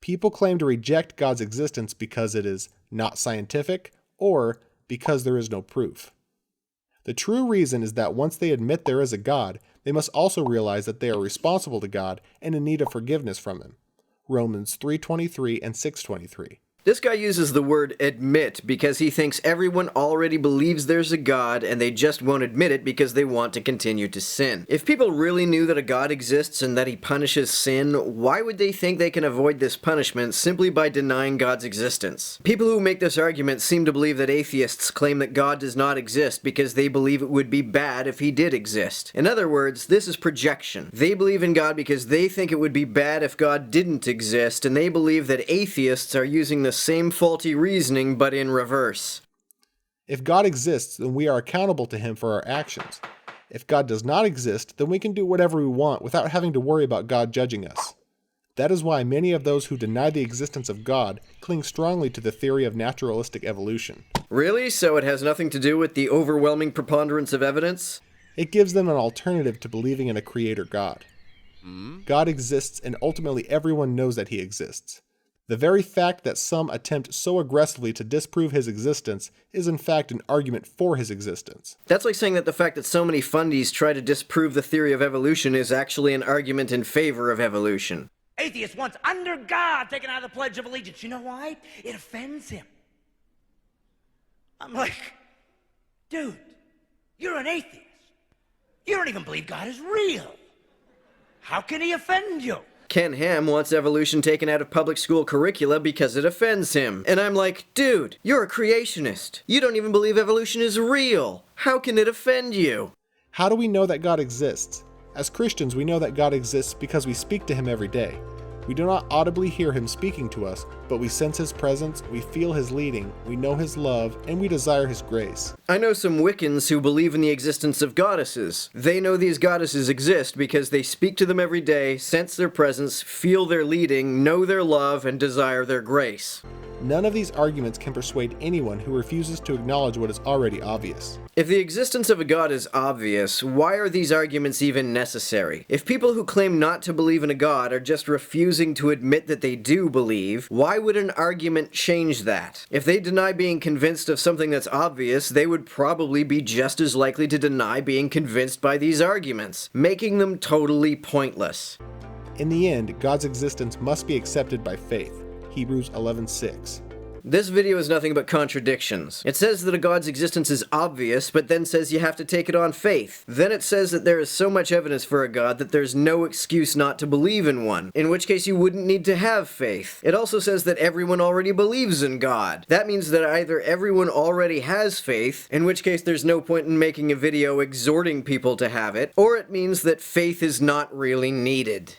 People claim to reject God's existence because it is not scientific or because there is no proof. The true reason is that once they admit there is a God, they must also realize that they are responsible to God and in need of forgiveness from Him. Romans 3:23 and 6:23. This guy uses the word admit because he thinks everyone already believes there's a God and they just won't admit it because they want to continue to sin. If people really knew that a God exists and that he punishes sin, why would they think they can avoid this punishment simply by denying God's existence? People who make this argument seem to believe that atheists claim that God does not exist because they believe it would be bad if he did exist. In other words, this is projection. They believe in God because they think it would be bad if God didn't exist, and they believe that atheists are using the same faulty reasoning, but in reverse. If God exists, then we are accountable to Him for our actions. If God does not exist, then we can do whatever we want without having to worry about God judging us. That is why many of those who deny the existence of God cling strongly to the theory of naturalistic evolution. Really? So it has nothing to do with the overwhelming preponderance of evidence? It gives them an alternative to believing in a creator God. God exists, and ultimately everyone knows that He exists. The very fact that some attempt so aggressively to disprove His existence is in fact an argument for His existence. That's like saying that the fact that so many fundies try to disprove the theory of evolution is actually an argument in favor of evolution. Atheist wants under God taken out of the Pledge of Allegiance. You know why? It offends him. I'm like, dude, you're an atheist. You don't even believe God is real. How can he offend you? Ken Ham wants evolution taken out of public school curricula because it offends him. And I'm like, dude, you're a creationist. You don't even believe evolution is real. How can it offend you? How do we know that God exists? As Christians, we know that God exists because we speak to Him every day. We do not audibly hear Him speaking to us, but we sense His presence, we feel His leading, we know His love, and we desire His grace. I know some Wiccans who believe in the existence of goddesses. They know these goddesses exist because they speak to them every day, sense their presence, feel their leading, know their love, and desire their grace. None of these arguments can persuade anyone who refuses to acknowledge what is already obvious. If the existence of a God is obvious, why are these arguments even necessary? If people who claim not to believe in a God are just refusing to admit that they do believe, why would an argument change that? If they deny being convinced of something that's obvious, they would probably be just as likely to deny being convinced by these arguments, making them totally pointless. In the end, God's existence must be accepted by faith. Hebrews 11:6. This video is nothing but contradictions. It says that a God's existence is obvious, but then says you have to take it on faith. Then it says that there is so much evidence for a God that there's no excuse not to believe in one, in which case you wouldn't need to have faith. It also says that everyone already believes in God. That means that either everyone already has faith, in which case there's no point in making a video exhorting people to have it, or it means that faith is not really needed.